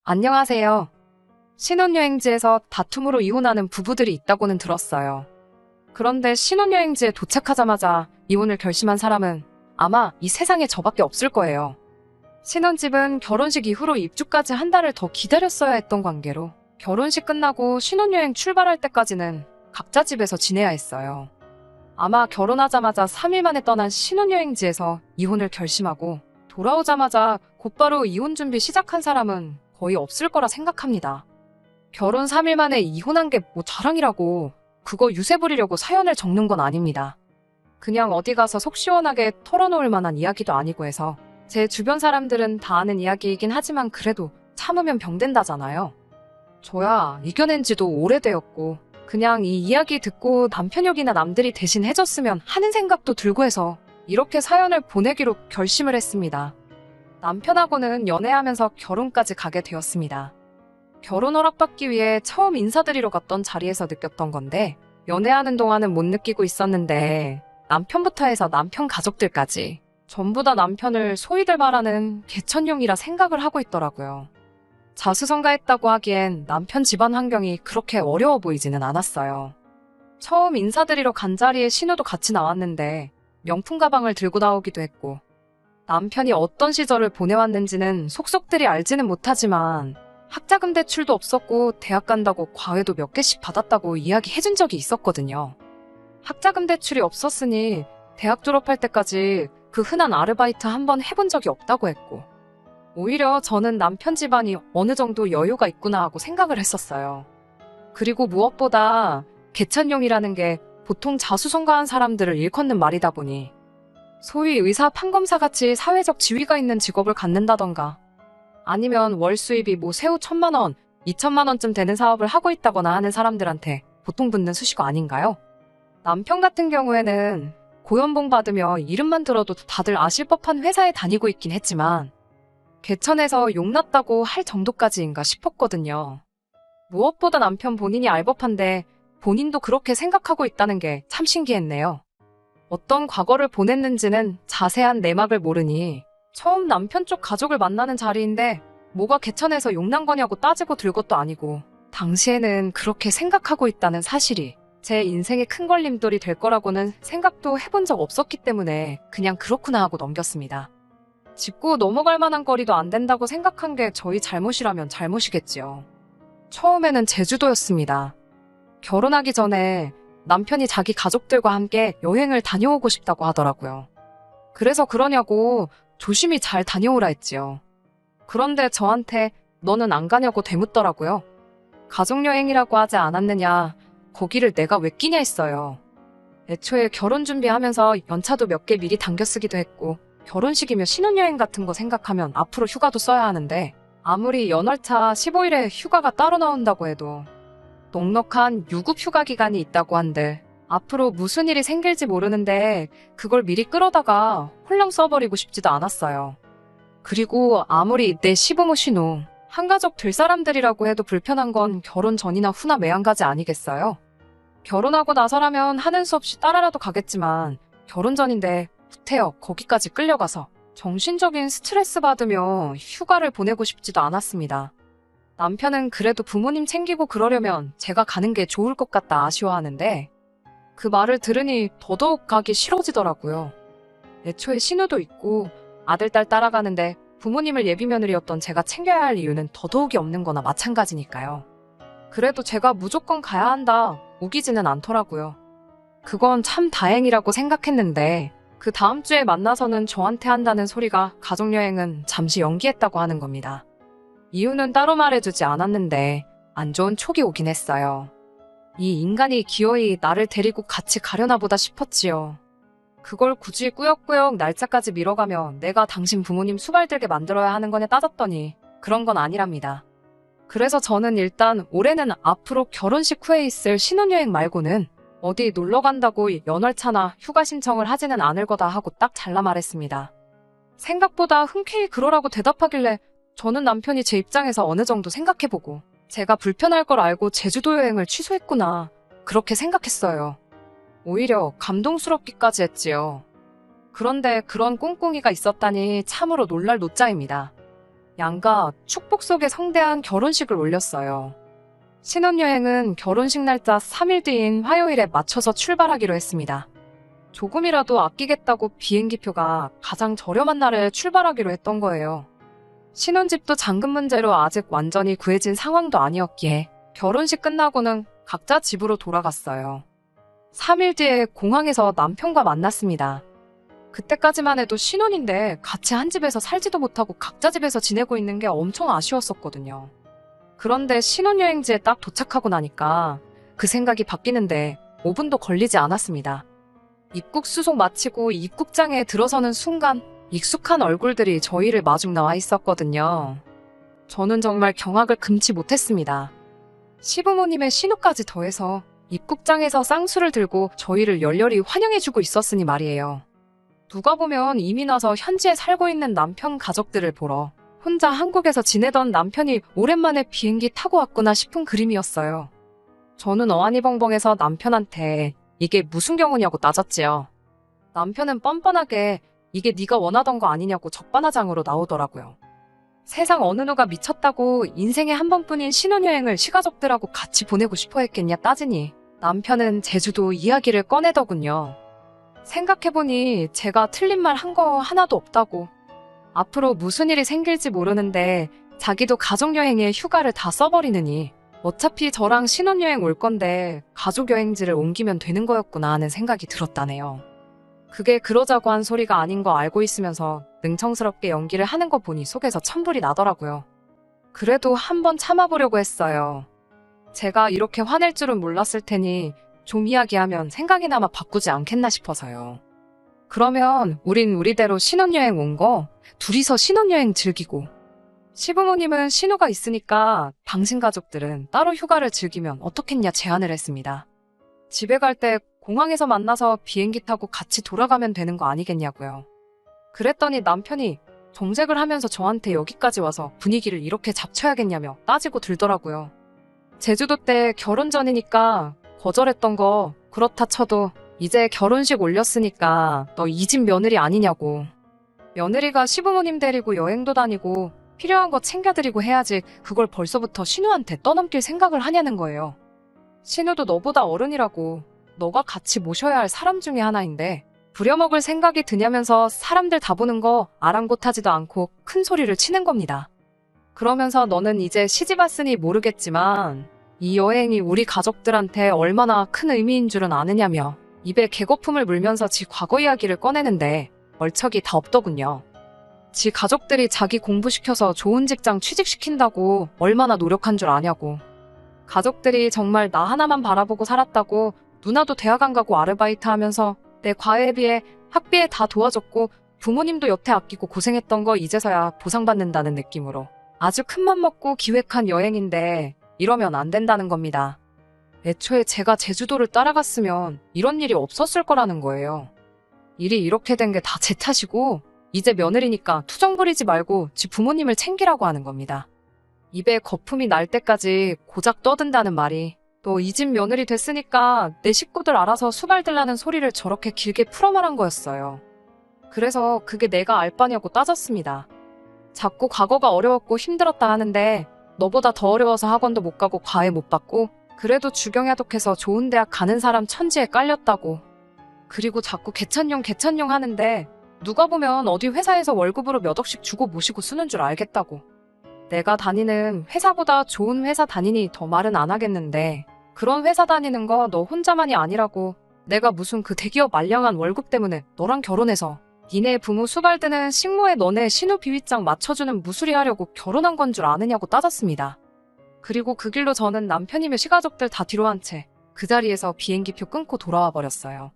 안녕하세요. 신혼여행지에서 다툼으로 이혼하는 부부들이 있다고는 들었어요. 그런데 신혼여행지에 도착하자마자 이혼을 결심한 사람은 아마 이 세상에 저밖에 없을 거예요. 신혼집은 결혼식 이후로 입주까지 한 달을 더 기다렸어야 했던 관계로 결혼식 끝나고 신혼여행 출발할 때까지는 각자 집에서 지내야 했어요. 아마 결혼하자마자 3일 만에 떠난 신혼여행지에서 이혼을 결심하고 돌아오자마자 곧바로 이혼 준비 시작한 사람은 거의 없을 거라 생각합니다. 결혼 3일 만에 이혼한 게 뭐 자랑이라고 그거 유세 부리려고 사연을 적는 건 아닙니다. 그냥 어디 가서 속 시원하게 털어놓을 만한 이야기도 아니고 해서 제 주변 사람들은 다 아는 이야기이긴 하지만 그래도 참으면 병된다잖아요. 저야 이겨낸 지도 오래되었고 그냥 이 이야기 듣고 남편 욕이나 남들이 대신 해줬으면 하는 생각도 들고 해서 이렇게 사연을 보내기로 결심을 했습니다. 남편하고는 연애하면서 결혼까지 가게 되었습니다. 결혼 허락받기 위해 처음 인사드리러 갔던 자리에서 느꼈던 건데 연애하는 동안은 못 느끼고 있었는데 남편부터 해서 남편 가족들까지 전부 다 남편을 소위들 말하는 개천용이라 생각을 하고 있더라고요. 자수성가했다고 하기엔 남편 집안 환경이 그렇게 어려워 보이지는 않았어요. 처음 인사드리러 간 자리에 신우도 같이 나왔는데 명품 가방을 들고 나오기도 했고 남편이 어떤 시절을 보내왔는지는 속속들이 알지는 못하지만 학자금 대출도 없었고 대학 간다고 과외도 몇 개씩 받았다고 이야기해준 적이 있었거든요. 학자금 대출이 없었으니 대학 졸업할 때까지 그 흔한 아르바이트 한번 해본 적이 없다고 했고 오히려 저는 남편 집안이 어느 정도 여유가 있구나 하고 생각을 했었어요. 그리고 무엇보다 개천용이라는 게 보통 자수성가한 사람들을 일컫는 말이다 보니 소위 의사, 판검사같이 사회적 지위가 있는 직업을 갖는다던가 아니면 월 수입이 뭐 새우 1,000만 원, 2,000만 원쯤 되는 사업을 하고 있다거나 하는 사람들한테 보통 붙는 수식어 아닌가요? 남편 같은 경우에는 고연봉 받으며 이름만 들어도 다들 아실 법한 회사에 다니고 있긴 했지만 개천에서 용났다고 할 정도까지인가 싶었거든요. 무엇보다 남편 본인이 알법한데 본인도 그렇게 생각하고 있다는 게 참 신기했네요. 어떤 과거를 보냈는지는 자세한 내막을 모르니 처음 남편 쪽 가족을 만나는 자리인데 뭐가 개천에서 용난 거냐고 따지고 들 것도 아니고 당시에는 그렇게 생각하고 있다는 사실이 제 인생의 큰 걸림돌이 될 거라고는 생각도 해본 적 없었기 때문에 그냥 그렇구나 하고 넘겼습니다. 짚고 넘어갈 만한 거리도 안 된다고 생각한 게 저희 잘못이라면 잘못이겠지요. 처음에는 제주도였습니다. 결혼하기 전에 남편이 자기 가족들과 함께 여행을 다녀오고 싶다고 하더라고요. 그래서 그러냐고 조심히 잘 다녀오라 했지요. 그런데 저한테 너는 안 가냐고 되묻더라고요. 가족여행이라고 하지 않았느냐, 거기를 내가 왜 끼냐 했어요. 애초에 결혼 준비하면서 연차도 몇 개 미리 당겨 쓰기도 했고 결혼식이며 신혼여행 같은 거 생각하면 앞으로 휴가도 써야 하는데 아무리 연월차 15일에 휴가가 따로 나온다고 해도 넉넉한 유급 휴가 기간이 있다고 한들 앞으로 무슨 일이 생길지 모르는데 그걸 미리 끌어다가 홀랑 써버리고 싶지도 않았어요. 그리고 아무리 내 시부모 신우 한가족 될 사람들이라고 해도 불편한 건 결혼 전이나 후나 매한가지 아니겠어요? 결혼하고 나서라면 하는 수 없이 따라라도 가겠지만 결혼 전인데 후태여 거기까지 끌려가서 정신적인 스트레스 받으며 휴가를 보내고 싶지도 않았습니다. 남편은 그래도 부모님 챙기고 그러려면 제가 가는 게 좋을 것 같다 아쉬워하는데 그 말을 들으니 더더욱 가기 싫어지더라고요. 애초에 신우도 있고 아들, 딸 따라가는데 부모님을 예비며느리였던 제가 챙겨야 할 이유는 더더욱이 없는 거나 마찬가지니까요. 그래도 제가 무조건 가야 한다 우기지는 않더라고요. 그건 참 다행이라고 생각했는데 그 다음 주에 만나서는 저한테 한다는 소리가 가족여행은 잠시 연기했다고 하는 겁니다. 이유는 따로 말해주지 않았는데 안 좋은 촉이 오긴 했어요. 이 인간이 기어이 나를 데리고 같이 가려나 보다 싶었지요. 그걸 굳이 꾸역꾸역 날짜까지 미뤄가며 내가 당신 부모님 수발들게 만들어야 하는 거냐 따졌더니 그런 건 아니랍니다. 그래서 저는 일단 올해는 앞으로 결혼식 후에 있을 신혼여행 말고는 어디 놀러 간다고 연월차나 휴가 신청을 하지는 않을 거다 하고 딱 잘라 말했습니다. 생각보다 흔쾌히 그러라고 대답하길래 저는 남편이 제 입장에서 어느 정도 생각해보고 제가 불편할 걸 알고 제주도 여행을 취소했구나 그렇게 생각했어요. 오히려 감동스럽기까지 했지요. 그런데 그런 꿍꿍이가 있었다니 참으로 놀랄 노짜입니다. 양가 축복 속에 성대한 결혼식을 올렸어요. 신혼여행은 결혼식 날짜 3일 뒤인 화요일에 맞춰서 출발하기로 했습니다. 조금이라도 아끼겠다고 비행기표가 가장 저렴한 날에 출발하기로 했던 거예요. 신혼집도 잔금 문제로 아직 완전히 구해진 상황도 아니었기에 결혼식 끝나고는 각자 집으로 돌아갔어요. 3일 뒤에 공항에서 남편과 만났습니다. 그때까지만 해도 신혼인데 같이 한 집에서 살지도 못하고 각자 집에서 지내고 있는 게 엄청 아쉬웠었거든요. 그런데 신혼여행지에 딱 도착하고 나니까 그 생각이 바뀌는데 5분도 걸리지 않았습니다. 입국 수속 마치고 입국장에 들어서는 순간 익숙한 얼굴들이 저희를 마중 나와 있었거든요. 저는 정말 경악을 금치 못했습니다. 시부모님의 신우까지 더해서 입국장에서 쌍수를 들고 저희를 열렬히 환영해주고 있었으니 말이에요. 누가 보면 이미 나서 현지에 살고 있는 남편 가족들을 보러 혼자 한국에서 지내던 남편이 오랜만에 비행기 타고 왔구나 싶은 그림이었어요. 저는 어안이벙벙해서 남편한테 이게 무슨 경우냐고 따졌지요. 남편은 뻔뻔하게 이게 네가 원하던 거 아니냐고 적반하장으로 나오더라고요. 세상 어느 누가 미쳤다고 인생에 한 번뿐인 신혼여행을 시가족들하고 같이 보내고 싶어 했겠냐 따지니 남편은 제주도 이야기를 꺼내더군요. 생각해보니 제가 틀린 말 한 거 하나도 없다고. 앞으로 무슨 일이 생길지 모르는데 자기도 가족여행에 휴가를 다 써버리느니 어차피 저랑 신혼여행 올 건데 가족여행지를 옮기면 되는 거였구나 하는 생각이 들었다네요. 그게 그러자고 한 소리가 아닌 거 알고 있으면서 능청스럽게 연기를 하는 거 보니 속에서 천불이 나더라고요. 그래도 한번 참아보려고 했어요. 제가 이렇게 화낼 줄은 몰랐을 테니 좀 이야기하면 생각이나마 바꾸지 않겠나 싶어서요. 그러면 우린 우리대로 신혼여행 온 거 둘이서 신혼여행 즐기고 시부모님은 신우가 있으니까 당신 가족들은 따로 휴가를 즐기면 어떻겠냐 제안을 했습니다. 집에 갈 때 공항에서 만나서 비행기 타고 같이 돌아가면 되는 거 아니겠냐고요. 그랬더니 남편이 정색을 하면서 저한테 여기까지 와서 분위기를 이렇게 잡쳐야겠냐며 따지고 들더라고요. 제주도 때 결혼 전이니까 거절했던 거 그렇다 쳐도 이제 결혼식 올렸으니까 너 이 집 며느리 아니냐고. 며느리가 시부모님 데리고 여행도 다니고 필요한 거 챙겨드리고 해야지 그걸 벌써부터 신우한테 떠넘길 생각을 하냐는 거예요. 신우도 너보다 어른이라고. 너가 같이 모셔야 할 사람 중에 하나인데 부려먹을 생각이 드냐면서 사람들 다 보는 거 아랑곳하지도 않고 큰 소리를 치는 겁니다. 그러면서 너는 이제 시집 왔으니 모르겠지만 이 여행이 우리 가족들한테 얼마나 큰 의미인 줄은 아느냐며 입에 개거품을 물면서 지 과거 이야기를 꺼내는데 얼척이 다 없더군요. 지 가족들이 자기 공부시켜서 좋은 직장 취직시킨다고 얼마나 노력한 줄 아냐고. 가족들이 정말 나 하나만 바라보고 살았다고. 누나도 대학 안 가고 아르바이트 하면서 내 과외에 비해 학비에 다 도와줬고 부모님도 여태 아끼고 고생했던 거 이제서야 보상받는다는 느낌으로 아주 큰맘 먹고 기획한 여행인데 이러면 안 된다는 겁니다. 애초에 제가 제주도를 따라갔으면 이런 일이 없었을 거라는 거예요. 일이 이렇게 된 게 다 제 탓이고 이제 며느리니까 투정 부리지 말고 지 부모님을 챙기라고 하는 겁니다. 입에 거품이 날 때까지 고작 떠든다는 말이 또 이 집 며느리 됐으니까 내 식구들 알아서 수발들라는 소리를 저렇게 길게 풀어 말한 거였어요. 그래서 그게 내가 알 바냐고 따졌습니다. 자꾸 과거가 어려웠고 힘들었다 하는데 너보다 더 어려워서 학원도 못 가고 과외 못 받고 그래도 주경야독해서 좋은 대학 가는 사람 천지에 깔렸다고. 그리고 자꾸 개천용 하는데 누가 보면 어디 회사에서 월급으로 몇 억씩 주고 모시고 쓰는 줄 알겠다고. 내가 다니는 회사보다 좋은 회사 다니니 더 말은 안 하겠는데 그런 회사 다니는 거 너 혼자만이 아니라고. 내가 무슨 그 대기업 말량한 월급 때문에 너랑 결혼해서 니네 부모 수발드는 식모에 너네 신우 비위장 맞춰주는 무수리 하려고 결혼한 건 줄 아느냐고 따졌습니다. 그리고 그 길로 저는 남편이며 시가족들 다 뒤로 한 채 그 자리에서 비행기표 끊고 돌아와 버렸어요.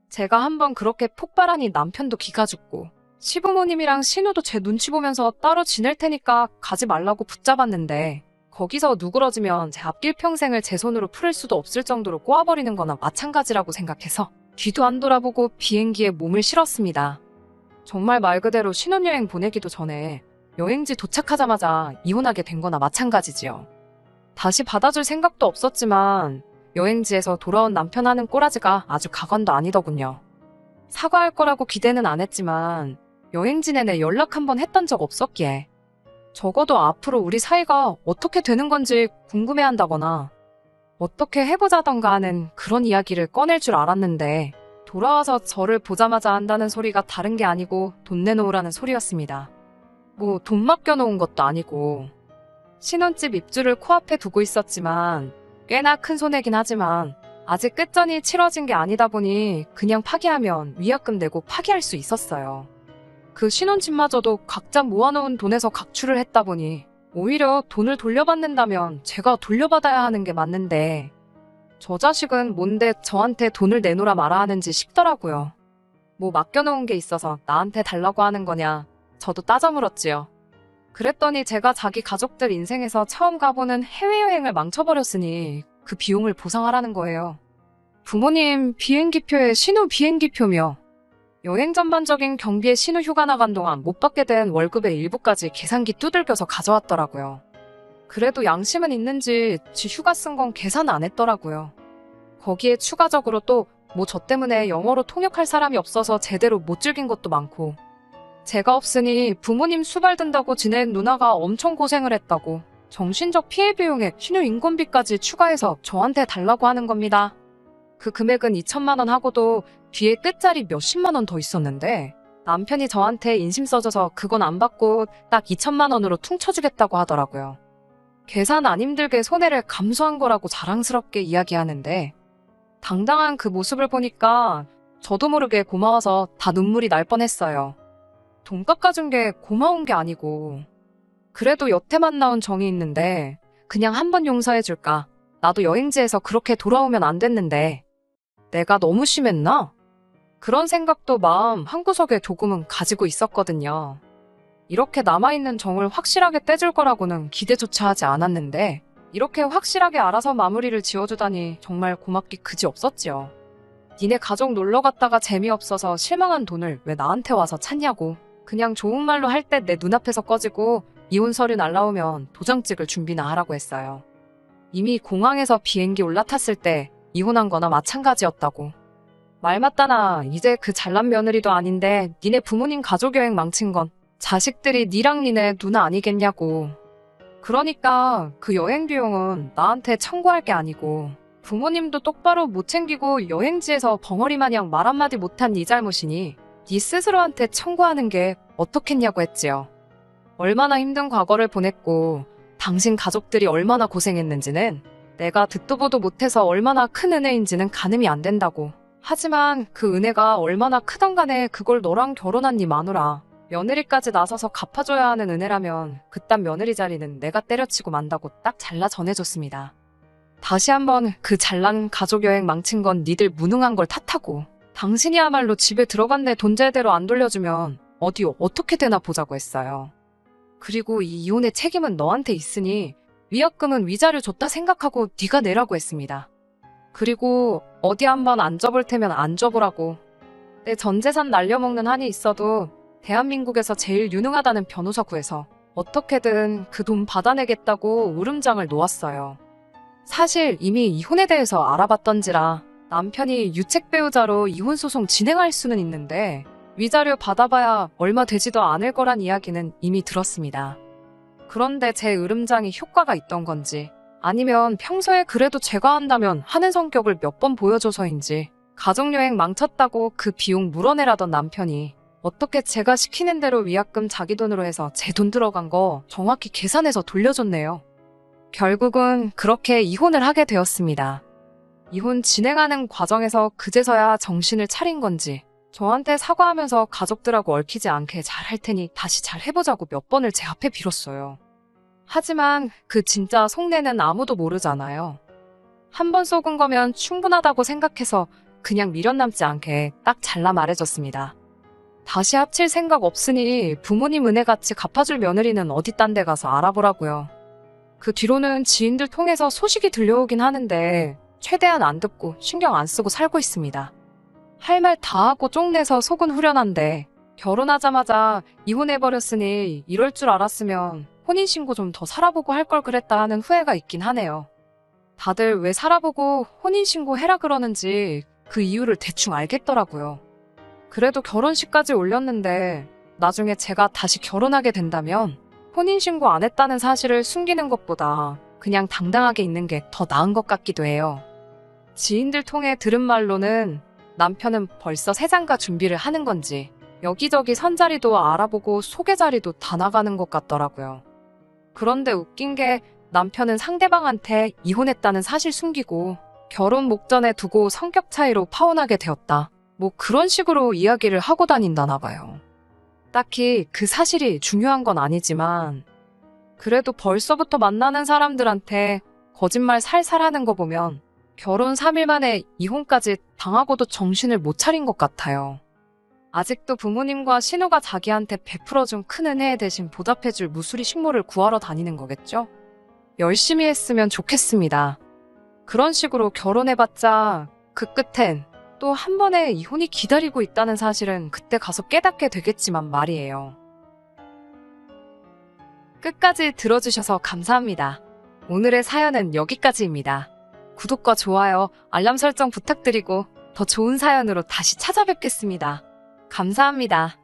제가 한번 그렇게 폭발하니 남편도 기가 죽고 시부모님이랑 신우도 제 눈치 보면서 따로 지낼 테니까 가지 말라고 붙잡았는데 거기서 누그러지면 제 앞길 평생을 제 손으로 풀을 수도 없을 정도로 꼬아버리는 거나 마찬가지라고 생각해서 뒤도 안 돌아보고 비행기에 몸을 실었습니다. 정말 말 그대로 신혼여행 보내기도 전에 여행지 도착하자마자 이혼하게 된 거나 마찬가지지요. 다시 받아줄 생각도 없었지만 여행지에서 돌아온 남편 하는 꼬라지가 아주 가관도 아니더군요. 사과할 거라고 기대는 안 했지만 여행지 내내 연락 한번 했던 적 없었기에 적어도 앞으로 우리 사이가 어떻게 되는 건지 궁금해한다거나 어떻게 해보자던가 하는 그런 이야기를 꺼낼 줄 알았는데 돌아와서 저를 보자마자 한다는 소리가 다른 게 아니고 돈 내놓으라는 소리였습니다. 뭐 돈 맡겨놓은 것도 아니고 신혼집 입주를 코앞에 두고 있었지만 꽤나 큰 손해긴 하지만 아직 끝전이 치러진 게 아니다 보니 그냥 파기하면 위약금 내고 파기할 수 있었어요. 그 신혼집마저도 각자 모아놓은 돈에서 각출을 했다 보니 오히려 돈을 돌려받는다면 제가 돌려받아야 하는 게 맞는데 저 자식은 뭔데 저한테 돈을 내놓으라 말아 하는지 싶더라고요. 뭐 맡겨놓은 게 있어서 나한테 달라고 하는 거냐 저도 따져 물었지요. 그랬더니 제가 자기 가족들 인생에서 처음 가보는 해외여행을 망쳐버렸으니 그 비용을 보상하라는 거예요. 부모님 비행기표에 신호 비행기표며 여행 전반적인 경비에 신호 휴가 나간 동안 못 받게 된 월급의 일부까지 계산기 두들겨서 가져왔더라고요. 그래도 양심은 있는지 지 휴가 쓴 건 계산 안 했더라고요. 거기에 추가적으로 또 뭐 저 때문에 영어로 통역할 사람이 없어서 제대로 못 즐긴 것도 많고 제가 없으니 부모님 수발 든다고 지낸 누나가 엄청 고생을 했다고 정신적 피해 비용에 신유 인건비까지 추가해서 저한테 달라고 하는 겁니다. 그 금액은 2천만 원 하고도 뒤에 끝자리 몇십만 원 더 있었는데 남편이 저한테 인심 써줘서 그건 안 받고 딱 2천만 원으로 퉁쳐주겠다고 하더라고요. 계산 안 힘들게 손해를 감수한 거라고 자랑스럽게 이야기하는데 당당한 그 모습을 보니까 저도 모르게 고마워서 다 눈물이 날 뻔했어요. 돈 깎아준 게 고마운 게 아니고 그래도 여태만 나온 정이 있는데 그냥 한번 용서해줄까? 나도 여행지에서 그렇게 돌아오면 안 됐는데 내가 너무 심했나? 그런 생각도 마음 한구석에 조금은 가지고 있었거든요. 이렇게 남아있는 정을 확실하게 떼줄 거라고는 기대조차 하지 않았는데 이렇게 확실하게 알아서 마무리를 지어주다니 정말 고맙기 그지 없었지요. 니네 가족 놀러 갔다가 재미없어서 실망한 돈을 왜 나한테 와서 찾냐고. 그냥 좋은 말로 할 때 내 눈앞에서 꺼지고 이혼 서류 날라오면 도장 찍을 준비나 하라고 했어요. 이미 공항에서 비행기 올라탔을 때 이혼한 거나 마찬가지였다고. 말 맞다나 이제 그 잘난 며느리도 아닌데 니네 부모님 가족여행 망친 건 자식들이 니랑 니네 누나 아니겠냐고. 그러니까 그 여행 비용은 나한테 청구할 게 아니고 부모님도 똑바로 못 챙기고 여행지에서 벙어리 마냥 말 한마디 못한 네 잘못이니 네 스스로한테 청구하는 게 어떻겠냐고 했지요. 얼마나 힘든 과거를 보냈고 당신 가족들이 얼마나 고생했는지는 내가 듣도 보도 못해서 얼마나 큰 은혜인지는 가늠이 안 된다고. 하지만 그 은혜가 얼마나 크던 간에 그걸 너랑 결혼한 네 마누라 며느리까지 나서서 갚아줘야 하는 은혜라면 그딴 며느리 자리는 내가 때려치고 만다고 딱 잘라 전해줬습니다. 다시 한번 그 잘난 가족여행 망친 건 니들 무능한 걸 탓하고 당신이야말로 집에 들어간 내 돈 제대로 안 돌려주면 어디 어떻게 되나 보자고 했어요. 그리고 이 이혼의 책임은 너한테 있으니 위약금은 위자료 줬다 생각하고 네가 내라고 했습니다. 그리고 어디 한번 안 줘볼 테면 안 줘보라고. 내 전 재산 날려먹는 한이 있어도 대한민국에서 제일 유능하다는 변호사 구해서 어떻게든 그 돈 받아내겠다고 울음장을 놓았어요. 사실 이미 이혼에 대해서 알아봤던지라 남편이 유책 배우자로 이혼 소송 진행할 수는 있는데 위자료 받아봐야 얼마 되지도 않을 거란 이야기는 이미 들었습니다. 그런데 제 으름장이 효과가 있던 건지 아니면 평소에 그래도 제가 한다면 하는 성격을 몇 번 보여줘서인지 가족여행 망쳤다고 그 비용 물어내라던 남편이 어떻게 제가 시키는 대로 위약금 자기 돈으로 해서 제 돈 들어간 거 정확히 계산해서 돌려줬네요. 결국은 그렇게 이혼을 하게 되었습니다. 이혼 진행하는 과정에서 그제서야 정신을 차린 건지 저한테 사과하면서 가족들하고 얽히지 않게 잘 할 테니 다시 잘 해보자고 몇 번을 제 앞에 빌었어요. 하지만 그 진짜 속내는 아무도 모르잖아요. 한 번 속은 거면 충분하다고 생각해서 그냥 미련 남지 않게 딱 잘라 말해줬습니다. 다시 합칠 생각 없으니 부모님 은혜같이 갚아줄 며느리는 어디 딴 데 가서 알아보라고요. 그 뒤로는 지인들 통해서 소식이 들려오긴 하는데 최대한 안 듣고 신경 안 쓰고 살고 있습니다. 할 말 다 하고 쪽내서 속은 후련한데 결혼하자마자 이혼해버렸으니 이럴 줄 알았으면 혼인신고 좀 더 살아보고 할 걸 그랬다 하는 후회가 있긴 하네요. 다들 왜 살아보고 혼인신고 해라 그러는지 그 이유를 대충 알겠더라고요. 그래도 결혼식까지 올렸는데 나중에 제가 다시 결혼하게 된다면 혼인신고 안 했다는 사실을 숨기는 것보다 그냥 당당하게 있는 게 더 나은 것 같기도 해요. 지인들 통해 들은 말로는 남편은 벌써 새장가 준비를 하는 건지 여기저기 선자리도 알아보고 소개 자리도 다 나가는 것 같더라고요. 그런데 웃긴 게 남편은 상대방한테 이혼했다는 사실 숨기고 결혼 목전에 두고 성격 차이로 파혼하게 되었다. 뭐 그런 식으로 이야기를 하고 다닌다나 봐요. 딱히 그 사실이 중요한 건 아니지만 그래도 벌써부터 만나는 사람들한테 거짓말 살살 하는 거 보면 결혼 3일 만에 이혼까지 당하고도 정신을 못 차린 것 같아요. 아직도 부모님과 신우가 자기한테 베풀어준 큰 은혜에 대신 보답해줄 무수리 식모를 구하러 다니는 거겠죠? 열심히 했으면 좋겠습니다. 그런 식으로 결혼해봤자 그 끝엔 또 한 번의 이혼이 기다리고 있다는 사실은 그때 가서 깨닫게 되겠지만 말이에요. 끝까지 들어주셔서 감사합니다. 오늘의 사연은 여기까지입니다. 구독과 좋아요, 알람 설정 부탁드리고 더 좋은 사연으로 다시 찾아뵙겠습니다. 감사합니다.